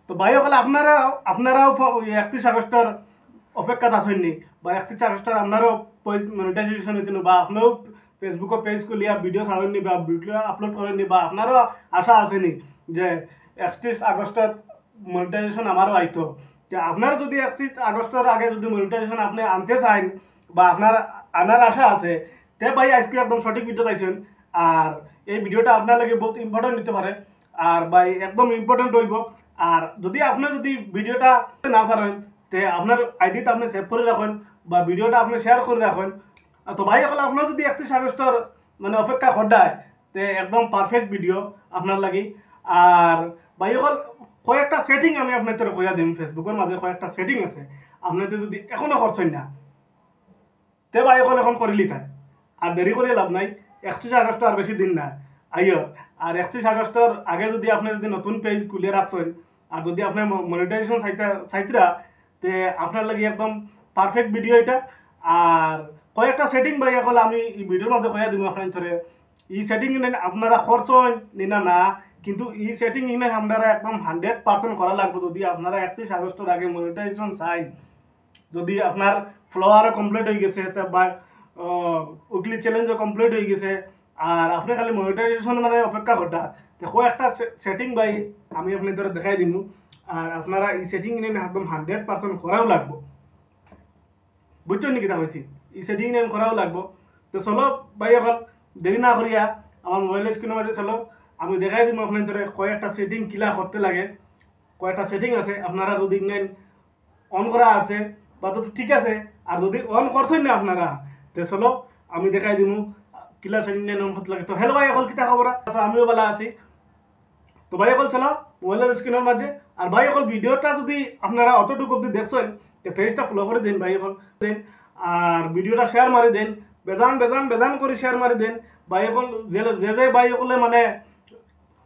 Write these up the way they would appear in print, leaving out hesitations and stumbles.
তো ভাই হলে আপনারাও 31 আগস্টের অপেক্ষাত আছেননি বা 31 আগস্টের আপনারও মনিটাইজেশন হয়েছিল বা আপনিও ফেসবুকে পেজ খুলিয়া ভিডিও ছাড়েননি বা ভিডিও আপলোড করেননি বা আপনারও আশা আসেনি যে 31 আগস্টের মনিটাইজেশন আমারও আইতো যে আপনার যদি 31 আগস্টের আগে যদি মনিটাইজেশন আপনি আনতে চান বা আপনার আনার আশা আছে তে ভাই আজকে একদম সঠিক ভিডিও পাইছেন। আর এই ভিডিওটা আপনার লাগে বহুত ইম্পর্টেন্ট নিতে পারে আর ভাই একদম ইম্পর্টেন্ট হইব। আর যদি আপনি যদি ভিডিওটা না পারেন তে আপনার আইডিটা আপনি সেভ করে রাখেন বা ভিডিওটা আপনি শেয়ার করে রাখেন। তো ভাই এখন আপনার যদি 31 আগস্টের মানে অপেক্ষা করায় তে একদম পারফেক্ট ভিডিও আপনার লাগি। আর ভাই এখন কয়েকটা সেটিং আমি আপনাদের কইয়া দিম ফেসবুকের মাঝে কয়েকটা সেটিং আছে আপনাদের যদি এখনো করছেন না তে ভাই এখন করিলি তাই আর দেরি করে লাভ নাই। 31 আগস্ট আর বেশি দিন না আইয়। আর 31 আগস্টের আগে যদি আপনি যদি নতুন পেজ খুলে রাখছেন আর যদি আপনার মনিটাইজেশন চাইতরা তে আপনার লাগে একদম পারফেক্ট ভিডিও এটা। আর কয়েকটা সেটিং ভাই এখন আমি এই ভিডিওর মধ্যে কইয়া দিব আপনার ধরে এই সেটিং আপনারা করছেন না না কিন্তু এই সেটিং আপনারা একদম 100% করা লাগবে যদি আপনারা 31 আগস্টের আগে মনিটাইজেশন চাই। যদি আপনার ফ্লোয়ারও কমপ্লিট হয়ে গেছে বা উইকলি চ্যালেঞ্জও কমপ্লিট হয়ে গেছে আর আপনি খালি মনিটাইজেশন মানে অপেক্ষা করতা দেখো একটা সেটিং ভাই আমি আপনাদের দেখাই দিব। আর আপনারা এই সেটিং একদম 100% করাও লাগবো বুঝছেন নাকি তা হয়েছি এই সেটিং করাও লাগবো। তো চলো ভাই এখন দেরি না করিয়া আমার মোবাইল স্ক্রিনের মাঝে চলো আমি দেখাই দিব আপনাদের কয়েকটা সেটিং কিলা করতে লাগে। কয়েকটা সেটিং আছে আপনারা যদি নেন অন করা আছে বা তো ঠিক আছে আর যদি অন করছেন না আপনারা তো চলো আমি দেখাই দিব কিলা সেটিং নেন অন করতে লাগে। তো হ্যালো ভাই এখন কিতা খবর আমিও ভালো আছি। তো ভাই এখন চলো মোবাইলের স্ক্রিনের মাঝে আর ভাই এখন ভিডিওটা যদি আপনারা অতটুকু অব্দি দেখছেন তো পেজটা ফলো করে দিন ভাই এখন দেন আর ভিডিওটা শেয়ার মারি দেন বেজান বেজান বেজান করে শেয়ার মারি দেন। ভাই এখন যে ভাই সকলে মানে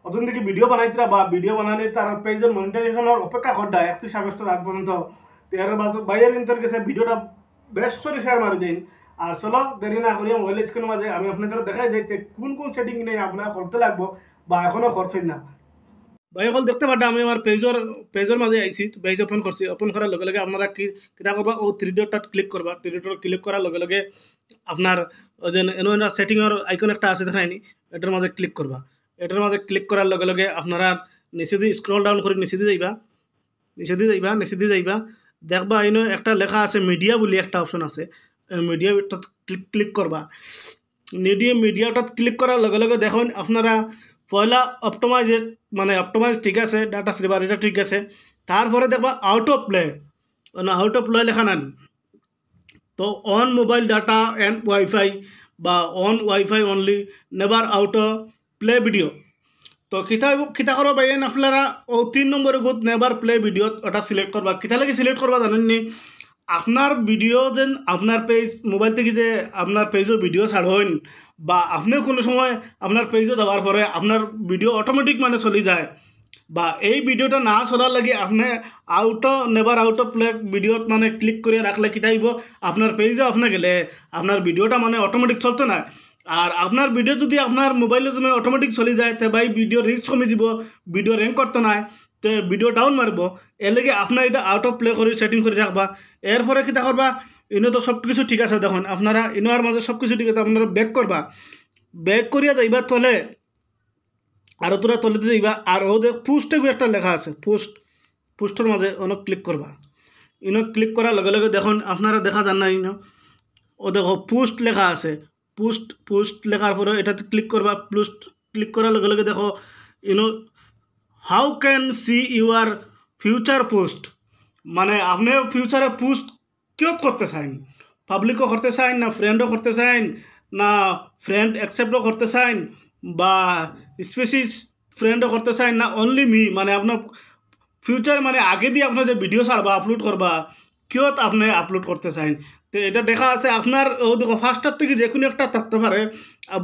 অতদিন থেকে ভিডিও বানাইতরা বা ভিডিও বানানি তার পেজের মনিটাইজেশনের অপেক্ষা করডা 31 আগস্টের আগ পর্যন্ত এর বাইরের ইন্টার গেছে ভিডিওটা বেশ করে শেয়ার মারি দিন। আর চলো দেরি না করি মোবাইল স্ক্রিনের মাঝে আমি আপনাদের দেখাই যাইতে কোন কোন সেটিং নিয়ে আপনারা করতে লাগবো বা এখনো করছেন না। ভাই এখন দেখতে পারটা আমি আমার পেজের মাঝে আইছি পেজ ওপেন করছি ওপেন করার লগে লগে আপনারা কিটা করবা ও থ্রি ডটত ক্লিক করবা থ্রি ডট ক্লিক করার লগে লগে আপনার ওই যে এনো সেটিংয়ের আইকন একটা আছে দেখায়নি এটার মাঝে ক্লিক করবা। এটার মাঝে ক্লিক করার লগে লগে আপনারা নিচে দিয়ে স্ক্রল ডাউন করে নিচে দিয়ে যাইবা দেখবা এনো একটা লেখা আছে মিডিয়া বলে একটা অপশন আছে মিডিয়াটা ক্লিক করবা। মিডিয়াটাত ক্লিক করার লগে লগে দেখুন আপনারা পয়লা অপটোমাইজ ঠিক আছে ডাটা সেভার এটা ঠিক আছে তারপরে দেখবা আউট অফ প্লে লেখা নেন। তো on mobile data and wifi বা on wifi only never auto play video. তো কিতা করো বাইন আপনারা ও 3 নম্বরে গুড নেভার প্লে ভিডিও ওটা সিলেক্ট করবা। কিতা লাগে সিলেক্ট করবা জানেননি আপনার ভিডিও যেন আপনার পেজ মোবাইল থেকে যে আপনার পেজও ভিডিও ছাড়েন বা আপনিও কোনো সময় আপনার পেজও দেওয়ার পরে আপনার ভিডিও অটোমেটিক মানে চলে যায় বা এই ভিডিওটা না চলার লাগে আপনি নেভার আউট প্লে ভিডিওত মানে ক্লিক করে রাখলে কি থাকব আপনার পেজও আপনি গেলে আপনার ভিডিওটা মানে অটোমেটিক চলতে না। আর আপনার ভিডিও যদি আপনার মোবাইলে যদি অটোমেটিক চলে যায় তো ভাই ভিডিও রিচ কমে যাব ভিডিও র্যাঙ্ক করতে নাই তো ভিডিও ডাউন মারব। এর লাগে আপনার এটা আউট অফ প্লে করে সেটিং করে রাখবা। এরপরে কী করবা ইনো তো সব কিছু ঠিক আছে দেখুন আপনারা ইনোর মাঝে সব কিছু ঠিক আছে আপনারা ব্যাক করবা ব্যাক করিয়া যাইবা তলে আর তোরা তলেতে যাইবা আর ও দেখ পোস্টে একটা লেখা আছে পোস্টের মাঝে অনেক ক্লিক করবা। ইনো ক্লিক করার লগে লগে দেখুন আপনারা দেখা যান না ইনো ও দেখো পোস্ট লেখা আছে পোস্ট লেখার পরে এটাতে ক্লিক করবা পোস্ট ক্লিক করার লগে লগে দেখো ইনো how can see your future post মানে আপনি ফিউচারে পোস্ট কিয়ত করতে চান পাবলিকও করতে চান না ফ্রেন্ডও করতে চান না ফ্রেন্ড অ্যাকসেপ্টও করতে চান বা স্পেসিস ফ্রেন্ডও করতে চান না অনলি মি মানে আপনার ফিউচার মানে আগে দিয়ে আপনার যে ভিডিও ছাড়বা আপলোড করবা কিয়ত আপনি আপলোড করতে চান। তো এটা দেখা আছে আপনার ও দেখো ফার্স্টার থেকে যে কোনো একটা থাকতে পারে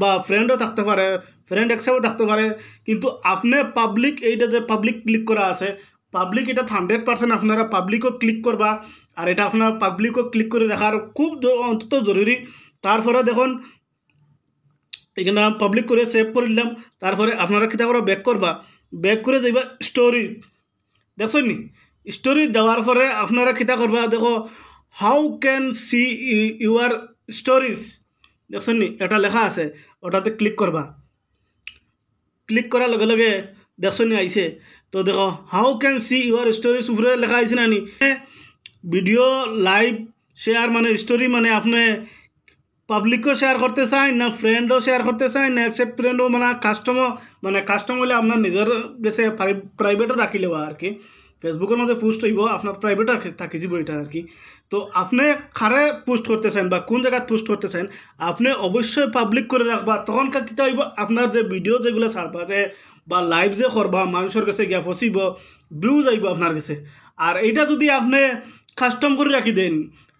বা ফ্রেন্ডও থাকতে পারে ফ্রেন্ড অ্যাকসেপ্টও থাকতে পারে কিন্তু আপনি পাবলিক এইটা যে পাবলিক ক্লিক করা আছে পাবলিক এটা 100% আপনারা পাবলিকও ক্লিক করবা আর এটা আপনার পাবলিকও ক্লিক করে রাখার খুব অন্তত জরুরি। তারপরে দেখুন এখানে পাবলিক করে সেভ করে দিলাম তারপরে আপনারা কী করে ব্যাক করবা ব্যাক করে যাইবা দেখছেন নি স্টোরি যাওয়ার পরে আপনারা কিতা করবা দেখো how can see your stories দেখছেন নি এটা লেখা আছে ওটাতে ক্লিক করবা ক্লিক করার লগে লগে দেখছেন নি আইছে তো দেখো how can see your stories উপরে লেখা আইছে না নি ভিডিও লাইভ শেয়ার মানে স্টোরি মানে আপনি পাবলিকও শেয়ার করতে চাই না ফ্রেন্ডও শেয়ার করতে চাই না একসেপ্ট ফ্রেন্ডও মানে কাস্টম হলে আপনার নিজের গেছে প্রাইভেটও রাখি লেবা আর কি ফেসবুকের মাঝে পোস্ট হইব আপনার প্রাইভেট থাকি যাব এটা আর কি তো আপনি কারে পোস্ট করতে চান বা কোন জায়গায় পোস্ট করতে চান আপনি অবশ্যই পাবলিক করে রাখবা তখন কিতা হইব আপনার যে ভিডিও যেগুলো ছাড়বা যে বা লাইভ যে করবা মানুষের কাছে গিয়া ফসিব ভিউজ আইব আপনার কাছে আর এইটা যদি আপনি কাস্টম করে রাখি দেন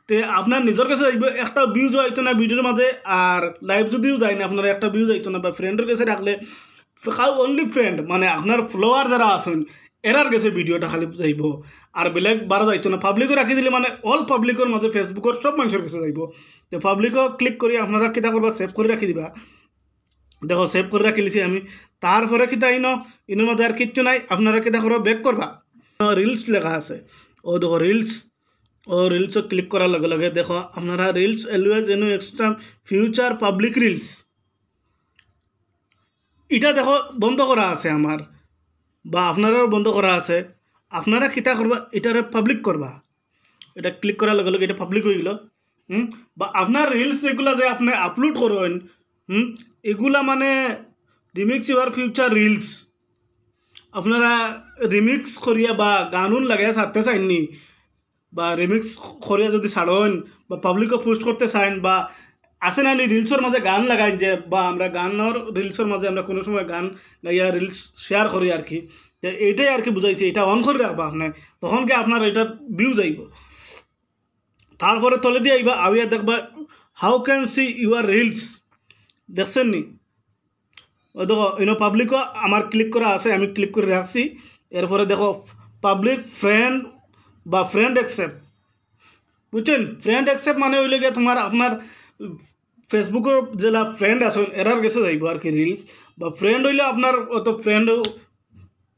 তে আপনার নিজের কাছে একটা ভিউজ আইতো না ভিডিওর মাঝে আর লাইভ যদিও যায় না আপনার একটা ভিউজ আইতো না বা ফ্রেন্ডের কাছে রাখলে অনলি ফ্রেন্ড মানে আপনার ফলোয়ার যারা আছেন এরার কাছে ভিডিওটা খালি যাইব আর বেলেগ বারা যাইতো না পাবলিকও রাখি দিলে মানে অল পাবলিকের মাঝে ফেসবুকের সব মানুষের কাছে যাইব তো পাবলিকও ক্লিক করি আপনারা কিতা করবা সেভ করে রাখি দিবা দেখো সেভ করে রাখি লিছি আমি তারপরে কিতা ইনোর মধ্যে আর কিচ্ছু নাই আপনারা কিতা করবা ব্যাক করবা রিলস লেখা আছে ও দেখো রিলস ও রিলসও ক্লিক করার লগে লগে দেখো আপনারা রিলস অলওয়েজ এনো এক্সট্রা ফিউচার পাবলিক রিলস এটা দেখো বন্ধ করা আছে আমার বা আপনারাও বন্ধ করা আছে আপনারা কিতা করবা এটারে পাবলিক করবা এটা ক্লিক করার লগে লগে এটা পাবলিক হয়ে গেল বা আপনার রিলস এগুলা যে আপনি আপলোড করেন এগুলা মানে রিমিক্স ইউর ফিউচার রিলস আপনারা রিমিক্স করিয়া বা গানুন লাগাইয়া ছাড়তে চাইননি বা রিমিক্স করিয়া যদি ছাড়েন বা পাবলিকও পোস্ট করতে চান বা আসে না রিলসের মাঝে গান লাগাই যে বা আমরা গানের রিলসের মাঝে আমরা কোনো সময় গান গাইয়া রিলস শেয়ার করি আর কি তো এইটাই আর কি বুঝাইছে এটা অন করে রাখবা আপনার তখন কি আপনার এটা ভিউ যাইব তারপরে তলে দিয়ে আইবা আইয়া দেখবা how can see your reels দেখছেন নি ও দেখো পাবলিকও আমার ক্লিক করা আছে আমি ক্লিক করে রাখছি এরপরে দেখো পাবলিক ফ্রেন্ড বা ফ্রেন্ড অ্যাকসেপ্ট বুঝছেন ফ্রেন্ড অ্যাকসেপ্ট মানে হইলে গিয়ে তোমার আপনার ফেসবুকের যেলা ফ্রেন্ড আছে এরার কাছে যাইব আর কি রিলস বা ফ্রেন্ড হইলে আপনার অত ফ্রেন্ড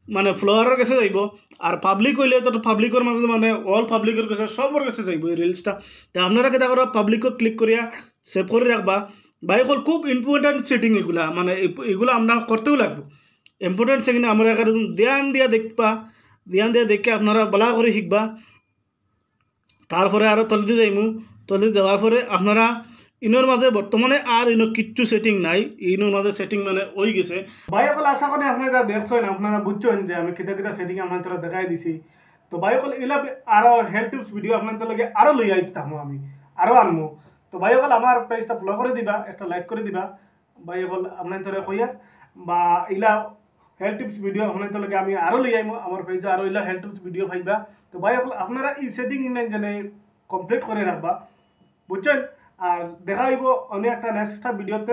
মানে ফলোয়ারের কাছে যাইব আর পাবলিক হইলে তো পাবলিকের মাঝে মানে অল পাবলিকের কাছে সবার কাছে যাইব এই রিলসটা তো আপনারা কেটা করবা পাবলিকও ক্লিক করিয়া সেভ করে রাখবা বা এখন খুব ইম্পর্টেন্ট সেটিং এগুলা মানে এগুলো আমরা করতেও লাগবো ইম্পর্টেন্ট সেটিং আমরা ধ্যান দিয়া দেখবা ধ্যান দিয়া দেখে আপনারা বলা করে শিখবা তারপরে আরও তলদি যাইমু তলদি যাওয়ার পরে আপনারা ইনোর মাঝে বর্তমানে আর কিচ্ছু সেটিং নাই ইনোর মাঝে সেটিং মানে হয়ে গেছে বাইকল আশা করি আপনারা দেখছেন আপনারা বুঝছেন যে আমি কিতা কিতা সেটিং আপনারা দেখাই দিছি তো বাইকল এগুলা আরও হেল্প টিপস ভিডিও আপনাদের লগে আরও লই আইতাম আমি আরও আনমু তো বাইকল আমার পেজটা ফলো করে দিবা একটা লাইক করে দিবা বাইকল আপনাদের কইয়া বা এগুলা হেল্প টিপস ভিডিও আপনাদের লগে আমি আরও লই আইমু আমার পেজে আরও এগুলা হেল্প টিপস ভিডিও পাইবা তো বাইকল আপনারা এই সেটিং জানে কমপ্লিট করে রাখবা বুঝছেন আর দেখা হইব অনেক একটা নেক্সট ভিডিওতে